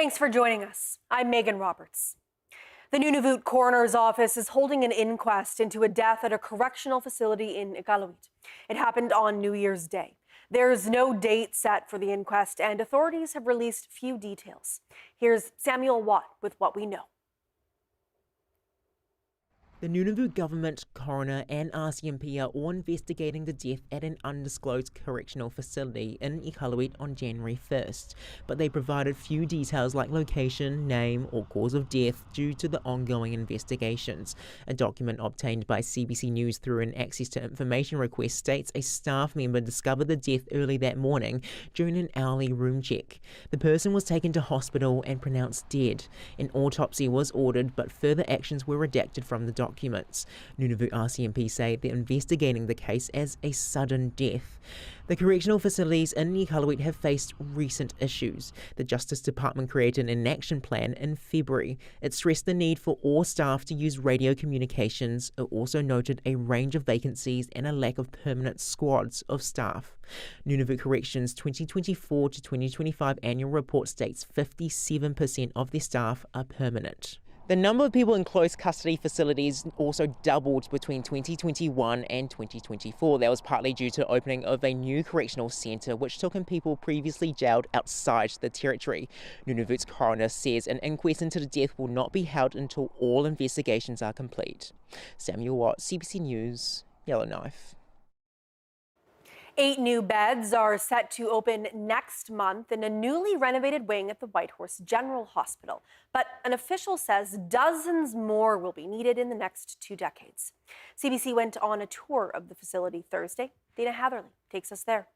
Thanks for joining us. I'm Megan Roberts. The Nunavut Coroner's Office is holding an inquest into a death at a correctional facility in Iqaluit. It happened on New Year's Day. There's no date set for the inquest, and authorities have released few details. Here's Samuel Watt with what we know. The Nunavut government, coroner and RCMP are all investigating the death at an undisclosed correctional facility in Iqaluit on January 1st, but they provided few details like location, name or cause of death due to the ongoing investigations. A document obtained by CBC News through an access to information request states a staff member discovered the death early that morning during an hourly room check. The person was taken to hospital and pronounced dead. An autopsy was ordered, but further actions were redacted from the documents. Nunavut RCMP say they're investigating the case as a sudden death. The correctional facilities in Iqaluit have faced recent issues. The Justice Department created an action plan in February. It stressed the need for all staff to use radio communications. It also noted a range of vacancies and a lack of permanent squads of staff. Nunavut Corrections' 2024 to 2025 annual report states 57% of their staff are permanent. The number of people in close custody facilities also doubled between 2021 and 2024. That was partly due to the opening of a new correctional centre which took in people previously jailed outside the territory. Nunavut's coroner says an inquest into the death will not be held until all investigations are complete. Samuel Watt, CBC News, Yellowknife. 8 new beds are set to open next month in a newly renovated wing at the Whitehorse General Hospital. But an official says dozens more will be needed in the next 2 decades. CBC went on a tour of the facility Thursday. Dana Hatherley takes us there.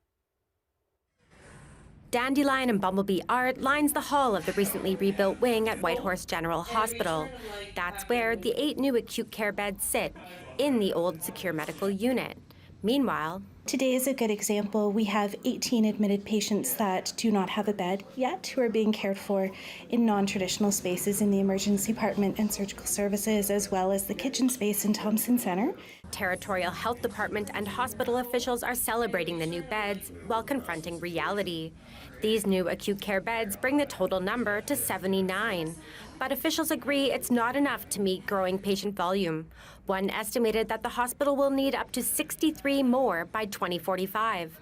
Dandelion and bumblebee art lines the hall of the recently rebuilt wing at Whitehorse General Hospital. That's where the 8 new acute care beds sit, in the old secure medical unit. Meanwhile, today is a good example. We have 18 admitted patients that do not have a bed yet, who are being cared for in non-traditional spaces in the emergency department and surgical services, as well as the kitchen space in Thompson Centre. Territorial Health Department and hospital officials are celebrating the new beds while confronting reality. These new acute care beds bring the total number to 79. But officials agree it's not enough to meet growing patient volume. One estimated that the hospital will need up to 63 more by 2045.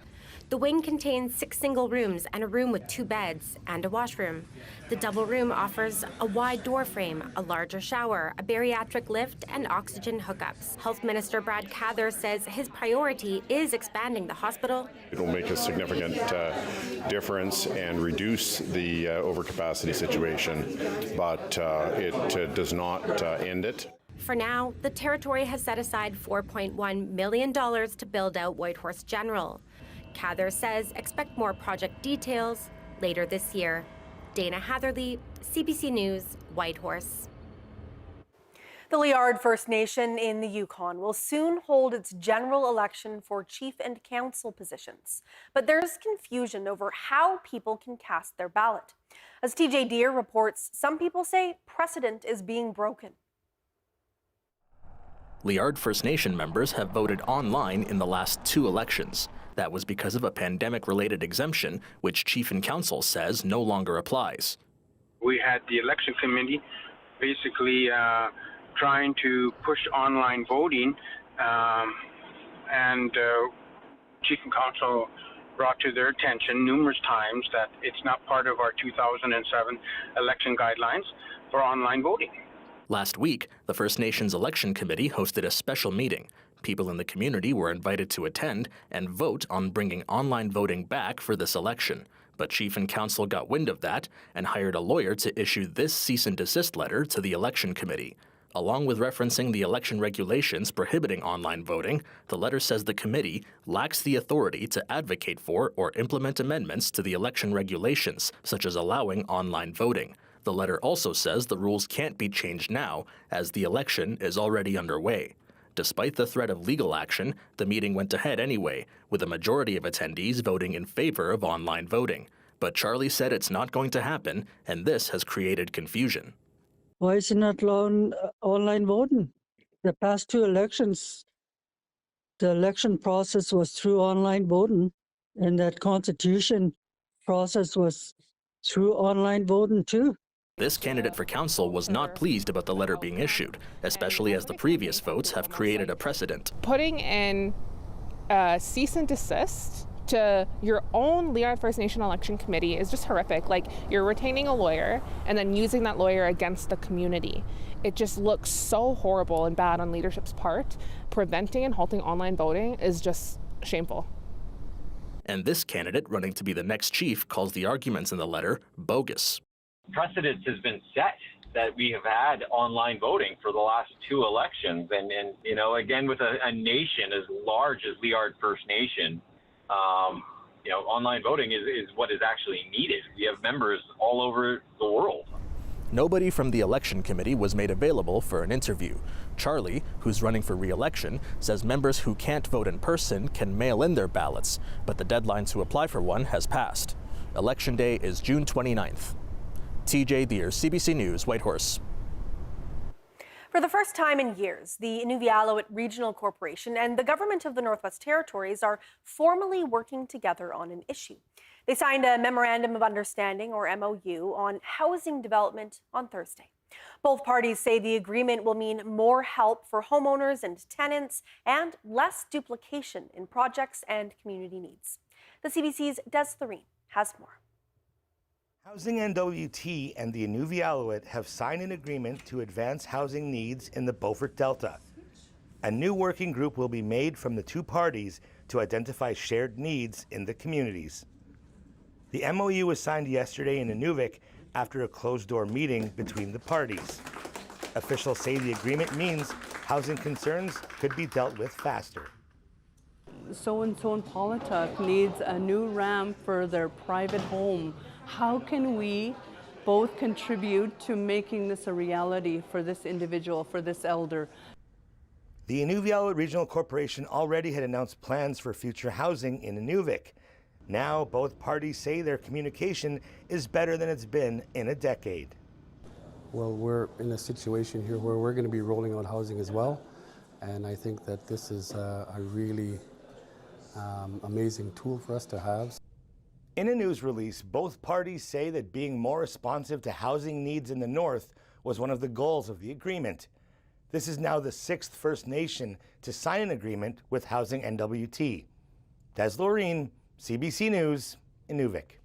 The wing contains 6 single rooms and a room with 2 beds and a washroom. The double room offers a wide door frame, a larger shower, a bariatric lift, and oxygen hookups. Health Minister Brad Cather says his priority is expanding the hospital. It will make a significant difference and reduce the overcapacity situation, but it does not end it. For now, the territory has set aside $4.1 million to build out Whitehorse General. Cather says expect more project details later this year. Dana Hatherley, CBC News, Whitehorse. The Liard First Nation in the Yukon will soon hold its general election for chief and council positions. But there's confusion over how people can cast their ballot. As TJ Deere reports, some people say precedent is being broken. Liard First Nation members have voted online in the last 2 elections. That was because of a pandemic-related exemption, which Chief and Council says no longer applies. We had the election committee basically trying to push online voting, and Chief and Council brought to their attention numerous times that it's not part of our 2007 election guidelines for online voting. Last week, the First Nations Election Committee hosted a special meeting. People in the community were invited to attend and vote on bringing online voting back for this election. But Chief and Council got wind of that and hired a lawyer to issue this cease and desist letter to the Election Committee. Along with referencing the election regulations prohibiting online voting, the letter says the committee lacks the authority to advocate for or implement amendments to the election regulations, such as allowing online voting. The letter also says the rules can't be changed now, as the election is already underway. Despite the threat of legal action, the meeting went ahead anyway, with a majority of attendees voting in favor of online voting. But Charlie said it's not going to happen, and this has created confusion. Why is it not online voting? The past 2 elections, the election process was through online voting, and that constitution process was through online voting too. This candidate for council was not pleased about the letter being issued, especially as the previous votes have created a precedent. Putting in cease and desist to your own Leon First Nation election committee is just horrific. Like, you're retaining a lawyer and then using that lawyer against the community. It just looks so horrible and bad on leadership's part. Preventing and halting online voting is just shameful. And this candidate running to be the next chief calls the arguments in the letter bogus. Precedence has been set that we have had online voting for the last two elections. And you know, again, with a nation as large as Liard First Nation, you know, online voting is what is actually needed. We have members all over the world. Nobody from the election committee was made available for an interview. Charlie, who's running for re-election, says members who can't vote in person can mail in their ballots, but the deadline to apply for one has passed. Election day is June 29th. TJ Deere, CBC News, Whitehorse. For the first time in years, the Inuvialuit Regional Corporation and the government of the Northwest Territories are formally working together on an issue. They signed a Memorandum of Understanding, or MOU, on housing development on Thursday. Both parties say the agreement will mean more help for homeowners and tenants and less duplication in projects and community needs. The CBC's Des Thoreen has more. Housing NWT and the Inuvialuit have signed an agreement to advance housing needs in the Beaufort Delta. A new working group will be made from the two parties to identify shared needs in the communities. The MOU was signed yesterday in Inuvik after a closed-door meeting between the parties. Officials say the agreement means housing concerns could be dealt with faster. So-and-so in Polituk needs a new ramp for their private home. How can we both contribute to making this a reality for this individual, for this elder? The Inuvialuit Regional Corporation already had announced plans for future housing in Inuvik. Now, both parties say their communication is better than it's been in a decade. Well, we're in a situation here where we're going to be rolling out housing as well, and I think that this is a really amazing tool for us to have. In a news release, both parties say that being more responsive to housing needs in the North was one of the goals of the agreement. This is now the 6th First Nation to sign an agreement with Housing NWT. Des Loreen, CBC News, Inuvik.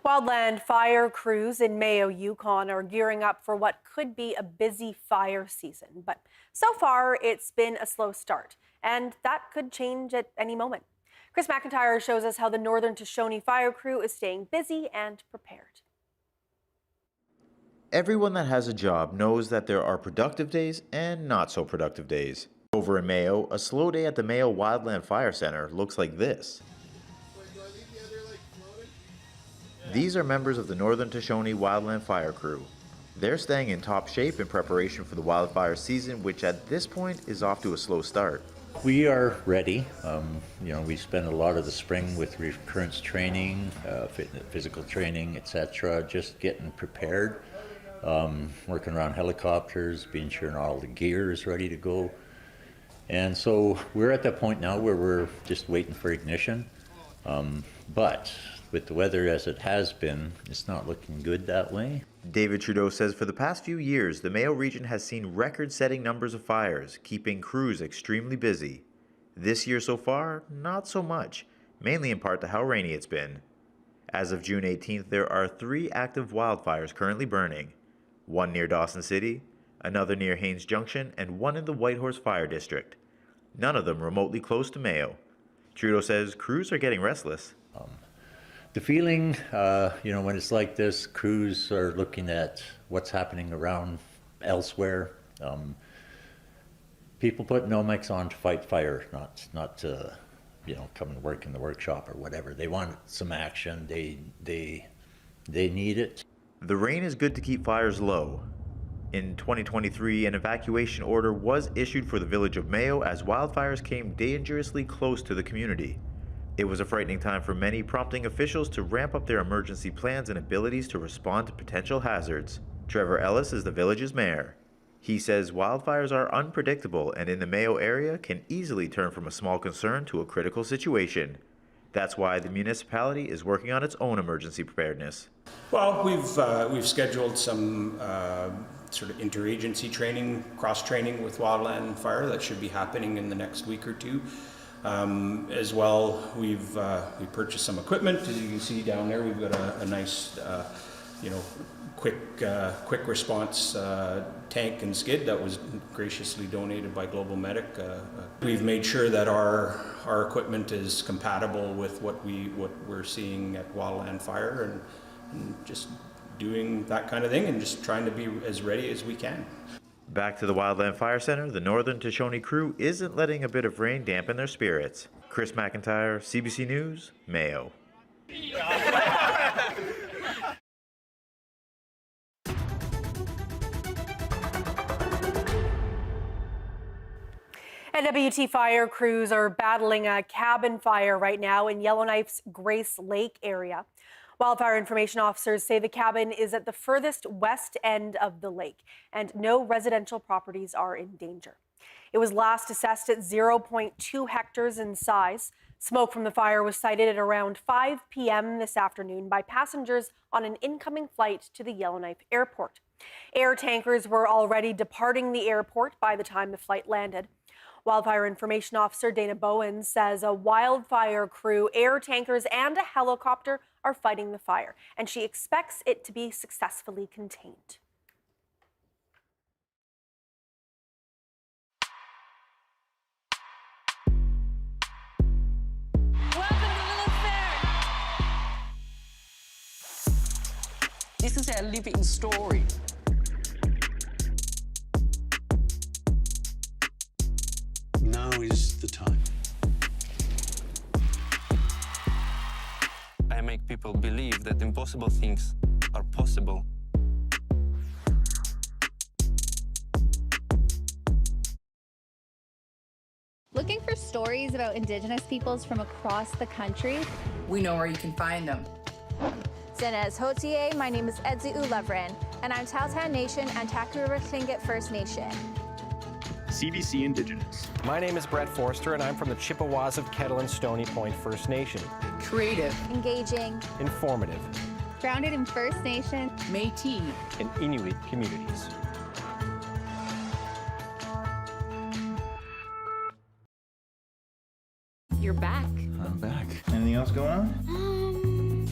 Wildland fire crews in Mayo, Yukon are gearing up for what could be a busy fire season. But so far, it's been a slow start, and that could change at any moment. Chris McIntyre shows us how the Northern Shoshone Fire Crew is staying busy and prepared. Everyone that has a job knows that there are productive days and not so productive days. Over in Mayo, a slow day at the Mayo Wildland Fire Center looks like this. These are members of the Northern Shoshone Wildland Fire Crew. They're staying in top shape in preparation for the wildfire season, which at this point is off to a slow start. We are ready. We spend a lot of the spring with recurrence training, physical training, etc., just getting prepared, working around helicopters, being sure all the gear is ready to go. And so we're at that point now where we're just waiting for ignition. But with the weather as it has been, it's not looking good that way. David Trudeau says for the past few years, the Mayo region has seen record-setting numbers of fires, keeping crews extremely busy. This year so far, not so much, mainly in part to how rainy it's been. As of June 18th, there are 3 active wildfires currently burning. One near Dawson City, another near Haines Junction, and one in the Whitehorse Fire District. None of them remotely close to Mayo. Trudeau says crews are getting restless. The feeling, when it's like this, crews are looking at what's happening around elsewhere. People put Nomex on to fight fire, not to, come and work in the workshop or whatever. They want some action. They need it. The rain is good to keep fires low. In 2023, an evacuation order was issued for the village of Mayo as wildfires came dangerously close to the community. It was a frightening time for many, prompting officials to ramp up their emergency plans and abilities to respond to potential hazards. Trevor Ellis is the village's mayor. He says wildfires are unpredictable and in the Mayo area can easily turn from a small concern to a critical situation. That's why the municipality is working on its own emergency preparedness. Well, we've scheduled some sort of interagency training, cross-training with Wildland Fire that should be happening in the next week or two. As well, we purchased some equipment. As you can see down there, we've got a nice, quick response tank and skid that was graciously donated by Global Medic. We've made sure that our equipment is compatible with what we're seeing at Wildland Fire, and just doing that kind of thing and just trying to be as ready as we can. Back to the Wildland Fire Center, the Northern Tashoni crew isn't letting a bit of rain dampen their spirits. Chris McIntyre, CBC News, Mayo. NWT fire crews are battling a cabin fire right now in Yellowknife's Grace Lake area. Wildfire information officers say the cabin is at the furthest west end of the lake, and no residential properties are in danger. It was last assessed at 0.2 hectares in size. Smoke from the fire was sighted at around 5 p.m. this afternoon by passengers on an incoming flight to the Yellowknife airport. Air tankers were already departing the airport by the time the flight landed. Wildfire Information Officer Dana Bowen says a wildfire crew, air tankers, and a helicopter are fighting the fire, and she expects it to be successfully contained. This is our living story. Now is the time. I make people believe that impossible things are possible. Looking for stories about Indigenous peoples from across the country? We know where you can find them. Zinez Hotier, my name is Edzi Ulevrin, and I'm Tahltan Nation and Taku River Tlingit First Nation. CBC Indigenous. My name is Brett Forster, and I'm from the Chippewas of Kettle and Stony Point First Nation. Creative. Engaging. Informative. Grounded in First Nation. Métis. And Inuit communities. You're back. I'm back. Anything else going on?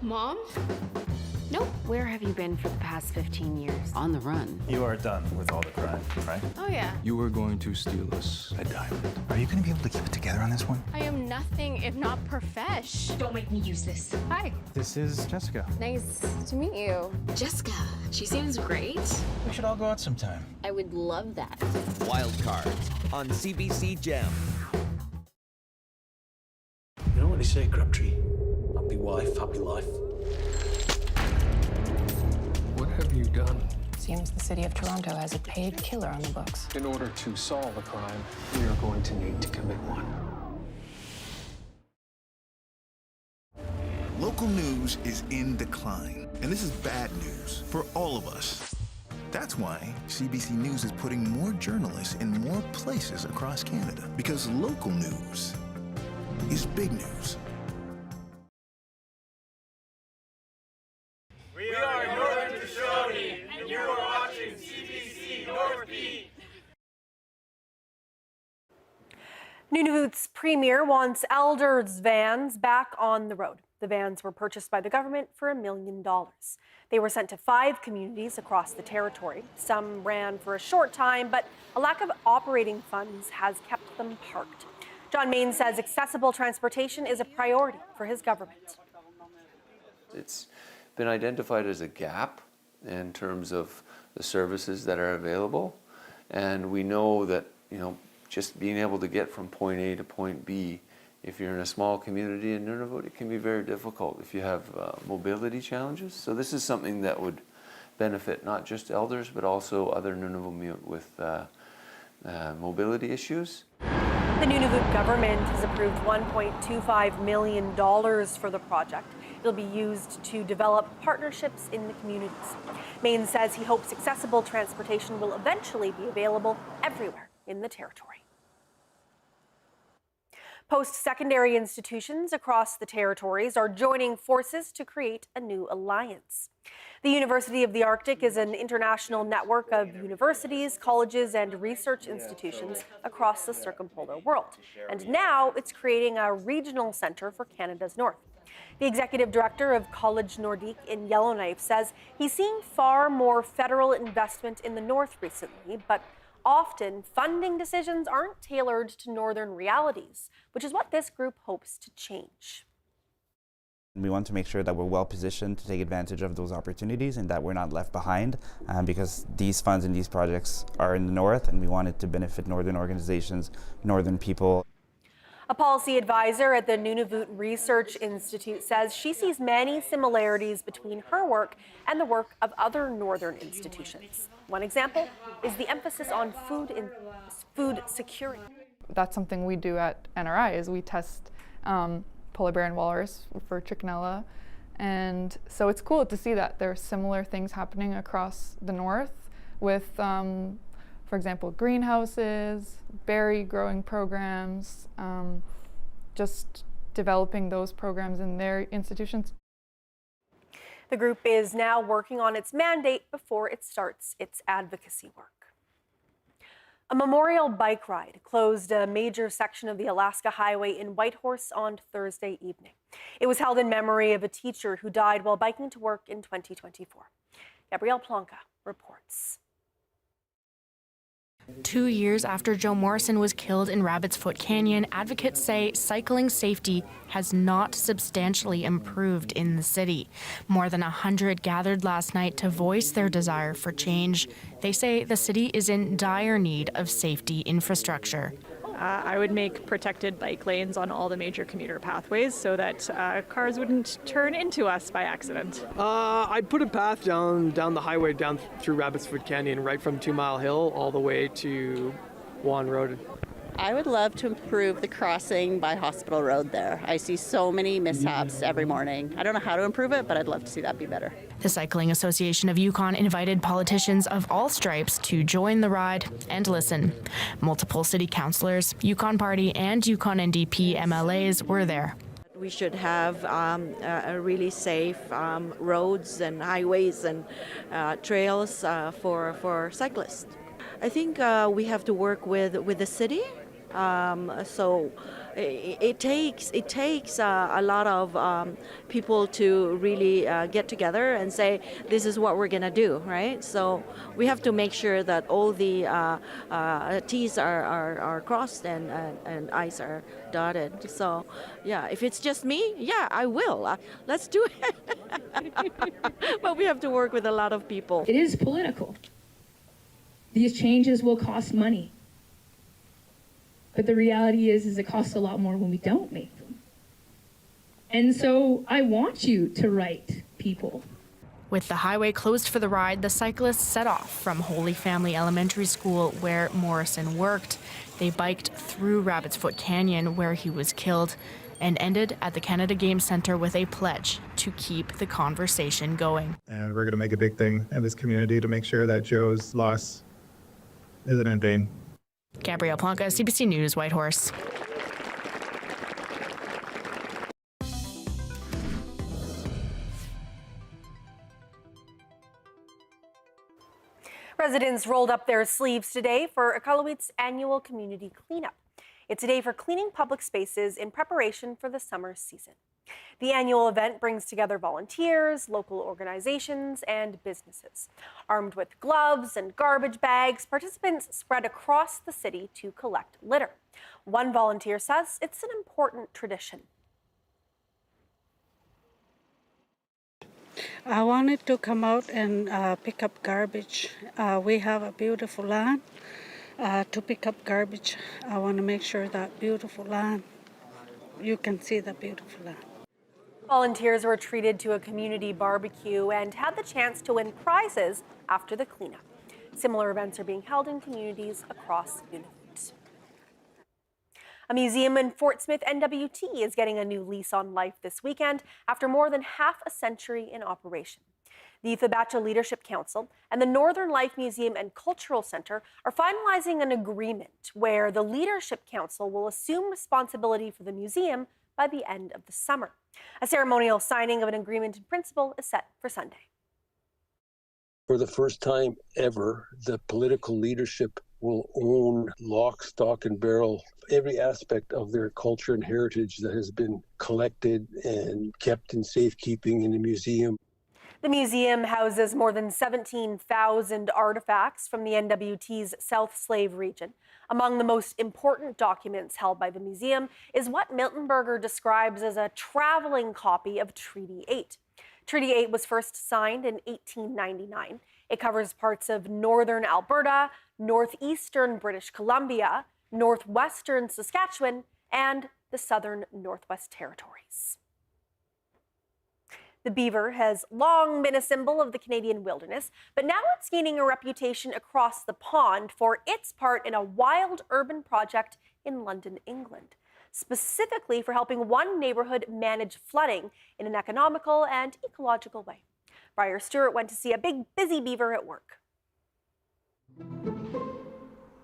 Mom? Nope. Where have you been for the past 15 years? On the run. You are done with all the crime, right? Oh, yeah. You were going to steal us a diamond. Are you going to be able to keep it together on this one? I am nothing if not profesh. Don't make me use this. Hi. This is Jessica. Nice to meet you. Jessica, she seems great. We should all go out sometime. I would love that. Wild Cards on CBC Gem. You know what they say, Crabtree? Happy wife, happy life. What have you done? Seems the city of Toronto has a paid killer on the books. In order to solve a crime, we are going to need to commit one. Local news is in decline, and this is bad news for all of us. That's why CBC News is putting more journalists in more places across Canada, because local news is big news. We are Northern Tashoni, and you are watching CBC Northbeat. Nunavut's premier wants Elders vans back on the road. The vans were purchased by the government for $1 million. They were sent to 5 communities across the territory. Some ran for a short time, but a lack of operating funds has kept them parked. John Main says accessible transportation is a priority for his government. It's been identified as a gap in terms of the services that are available, and we know that just being able to get from point A to point B, if you're in a small community in Nunavut, it can be very difficult if you have mobility challenges. So this is something that would benefit not just elders but also other Nunavut with mobility issues. The Nunavut government has approved $1.25 million for the project. It'll be used to develop partnerships in the communities. Main says he hopes accessible transportation will eventually be available everywhere in the territory. Post-secondary institutions across the territories are joining forces to create a new alliance. The University of the Arctic is an international network of universities, colleges, and research institutions across the circumpolar world. And now it's creating a regional center for Canada's North. The executive director of College Nordique in Yellowknife says he's seeing far more federal investment in the North recently, but often funding decisions aren't tailored to northern realities, which is what this group hopes to change. We want to make sure that we're well positioned to take advantage of those opportunities and that we're not left behind because these funds and these projects are in the north and we want it to benefit northern organizations, northern people. A policy advisor at the Nunavut Research Institute says she sees many similarities between her work and the work of other northern institutions. One example is the emphasis on food security. That's something we do at NRI is we test polar bear and walrus for trichinella, and so it's cool to see that there are similar things happening across the north with for example, greenhouses, berry growing programs, just developing those programs in their institutions. The group is now working on its mandate before it starts its advocacy work. A memorial bike ride closed a major section of the Alaska Highway in Whitehorse on Thursday evening. It was held in memory of a teacher who died while biking to work in 2024. Gabrielle Plonka reports. 2 years after Joe Morrison was killed in Rabbit's Foot Canyon, advocates say cycling safety has not substantially improved in the city. More than 100 gathered last night to voice their desire for change. They say the city is in dire need of safety infrastructure. I would make protected bike lanes on all the major commuter pathways so that cars wouldn't turn into us by accident. I'd put a path down the highway down through Rabbit's Foot Canyon, right from 2 Mile Hill all the way to Juan Road. I would love to improve the crossing by Hospital Road there. I see so many mishaps every morning. I don't know how to improve it, but I'd love to see that be better. The Cycling Association of Yukon invited politicians of all stripes to join the ride and listen. Multiple city councillors, Yukon Party and Yukon NDP MLAs were there. We should have a really safe roads and highways and trails for cyclists. I think we have to work with the city. So it takes a lot of people to really get together and say this is what we're gonna do, right? So we have to make sure that all the T's are crossed and I's are dotted. So yeah, if it's just me, yeah, I will. Let's do it. But we have to work with a lot of people. It is political. These changes will cost money. But the reality is it costs a lot more when we don't make them. And so I want you to write people. With the highway closed for the ride, the cyclists set off from Holy Family Elementary School, where Morrison worked. They biked through Rabbit's Foot Canyon, where he was killed, and ended at the Canada Game Centre with a pledge to keep the conversation going. And we're going to make a big thing in this community to make sure that Joe's loss isn't in vain. Gabrielle Plonka, CBC News, Whitehorse. Residents rolled up their sleeves today for Iqaluit's annual community cleanup. It's a day for cleaning public spaces in preparation for the summer season. The annual event brings together volunteers, local organizations, and businesses. Armed with gloves and garbage bags, participants spread across the city to collect litter. One volunteer says it's an important tradition. I wanted to come out and pick up garbage. We have a beautiful land to pick up garbage. I want to make sure that beautiful land, you can see the beautiful land. Volunteers were treated to a community barbecue and had the chance to win prizes after the cleanup. Similar events are being held in communities across Nunavut. A museum in Fort Smith NWT is getting a new lease on life this weekend after more than half a century in operation. The Fabacha Leadership Council and the Northern Life Museum and Cultural Center are finalizing an agreement where the Leadership Council will assume responsibility for the museum by the end of the summer. A ceremonial signing of an agreement in principle is set for Sunday. For the first time ever, the political leadership will own lock, stock, and barrel every aspect of their culture and heritage that has been collected and kept in safekeeping in the museum. The museum houses more than 17,000 artifacts from the NWT's South Slave region. Among the most important documents held by the museum is what Miltenberger describes as a traveling copy of Treaty 8. Treaty 8 was first signed in 1899. It covers parts of northern Alberta, northeastern British Columbia, northwestern Saskatchewan, and the southern Northwest Territories. The beaver has long been a symbol of the Canadian wilderness, but now it's gaining a reputation across the pond for its part in a wild urban project in London, England, specifically for helping one neighborhood manage flooding in an economical and ecological way. Briar Stewart went to see a big, busy beaver at work.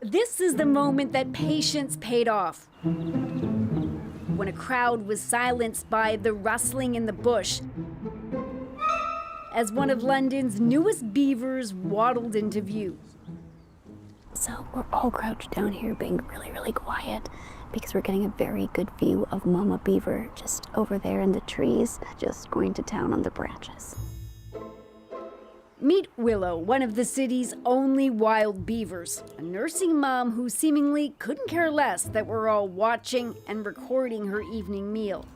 This is the moment that patience paid off. When a crowd was silenced by the rustling in the bush as one of London's newest beavers waddled into view. So we're all crouched down here being really quiet because we're getting a very good view of Mama Beaver just over there in the trees, just going to town on the branches. Meet Willow, one of the city's only wild beavers, a nursing mom who seemingly couldn't care less that we're all watching and recording her evening meal.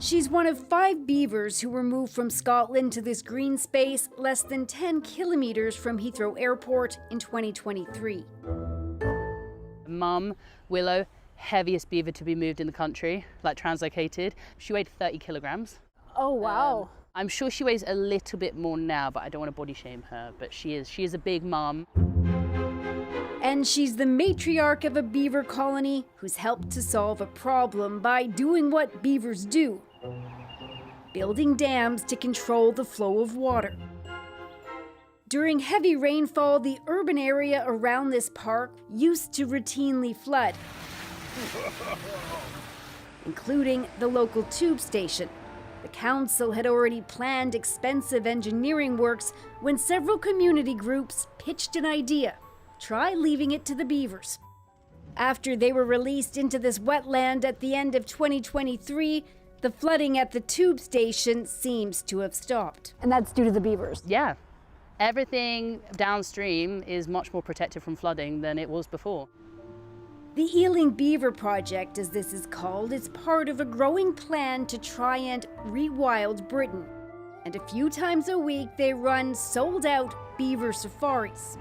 She's one of 5 beavers who were moved from Scotland to this green space less than 10 kilometers from Heathrow Airport in 2023. Mum, Willow, heaviest beaver to be moved in the country, like translocated. She weighed 30 kilograms. Oh, wow. I'm sure she weighs a little bit more now, but I don't want to body shame her, but she is a big mum. And she's the matriarch of a beaver colony who's helped to solve a problem by doing what beavers do: building dams to control the flow of water. During heavy rainfall, the urban area around this park used to routinely flood, including the local tube station. The council had already planned expensive engineering works when several community groups pitched an idea: try leaving it to the beavers. After they were released into this wetland at the end of 2023, the flooding at the tube station seems to have stopped. And that's due to the beavers? Yeah. Everything downstream is much more protected from flooding than it was before. The Ealing Beaver Project, as this is called, is part of a growing plan to try and rewild Britain. And a few times a week, they run sold-out beaver safaris.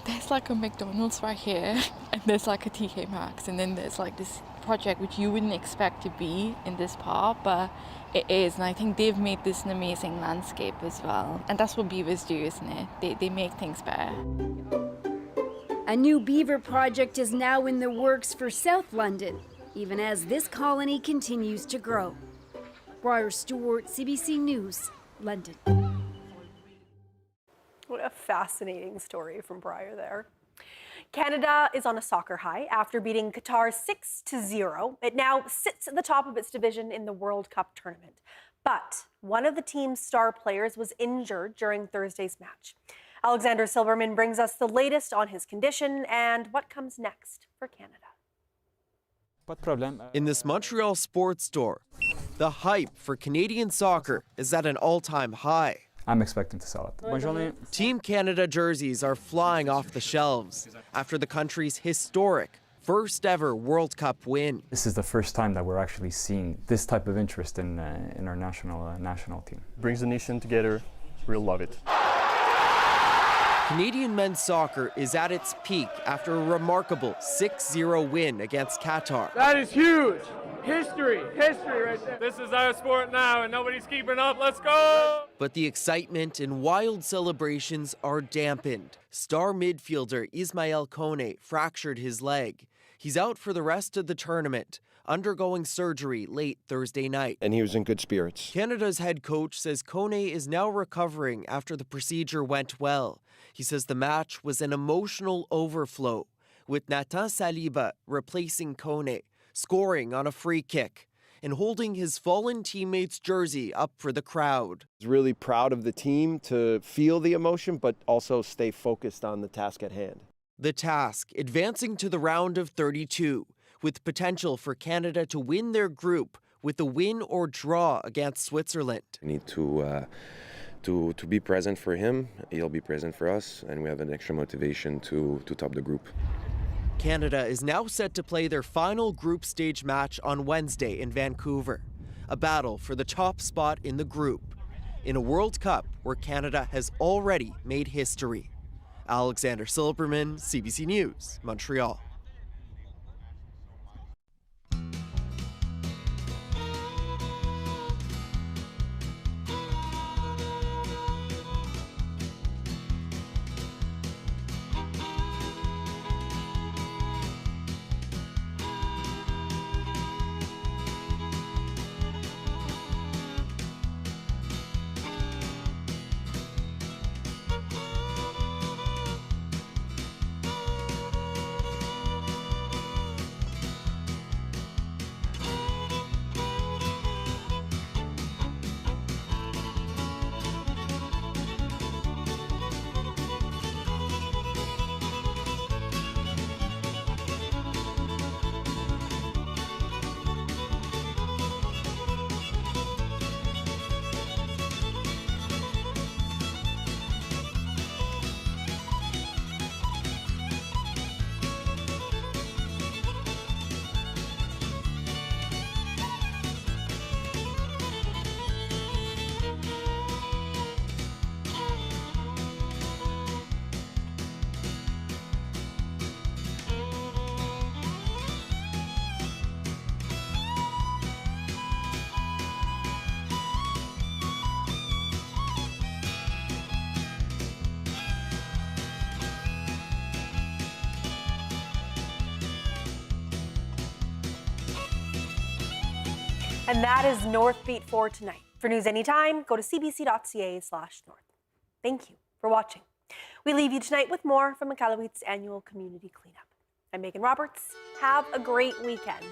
There's like a McDonald's right here, and there's like a TK Maxx, and then there's like this project which you wouldn't expect to be in this park, but it is, and I think they've made this an amazing landscape as well. And that's what beavers do, isn't it? They make things better. A new beaver project is now in the works for South London, even as this colony continues to grow. Briar Stewart, CBC News, London. What a fascinating story from Briar there. Canada is on a soccer high after beating Qatar 6-0. It now sits at the top of its division in the World Cup tournament. But one of the team's star players was injured during Thursday's match. Alexander Silverman brings us the latest on his condition and what comes next for Canada. In this Montreal sports store, the hype for Canadian soccer is at an all-time high. I'm expecting to sell it. Team Canada jerseys are flying off the shelves after the country's historic first ever World Cup win. This is the first time that we're actually seeing this type of interest in our national team. Brings the nation together. We'll love it. Canadian men's soccer is at its peak after a remarkable 6-0 win against Qatar. That is huge. History right there. This is our sport now and nobody's keeping up. Let's go! But the excitement and wild celebrations are dampened. Star midfielder Ismael Kone fractured his leg. He's out for the rest of the tournament. undergoing surgery late Thursday night. And he was in good spirits. Canada's head coach says Kone is now recovering after the procedure went well. He says the match was an emotional overflow, with Nathan Saliba replacing Kone, scoring on a free kick and holding his fallen teammate's jersey up for the crowd. I was really proud of the team to feel the emotion, but also stay focused on the task at hand. The task, advancing to the round of 32, with potential for Canada to win their group with a win or draw against Switzerland. We need to be present for him, he'll be present for us, and we have an extra motivation to top the group. Canada is now set to play their final group stage match on Wednesday in Vancouver, a battle for the top spot in the group, in a World Cup where Canada has already made history. Alexander Silberman, CBC News, Montreal. And that is Northbeat for tonight. For news anytime, go to cbc.ca/north. Thank you for watching. We leave you tonight with more from Iqaluit's annual community cleanup. I'm Megan Roberts. Have a great weekend.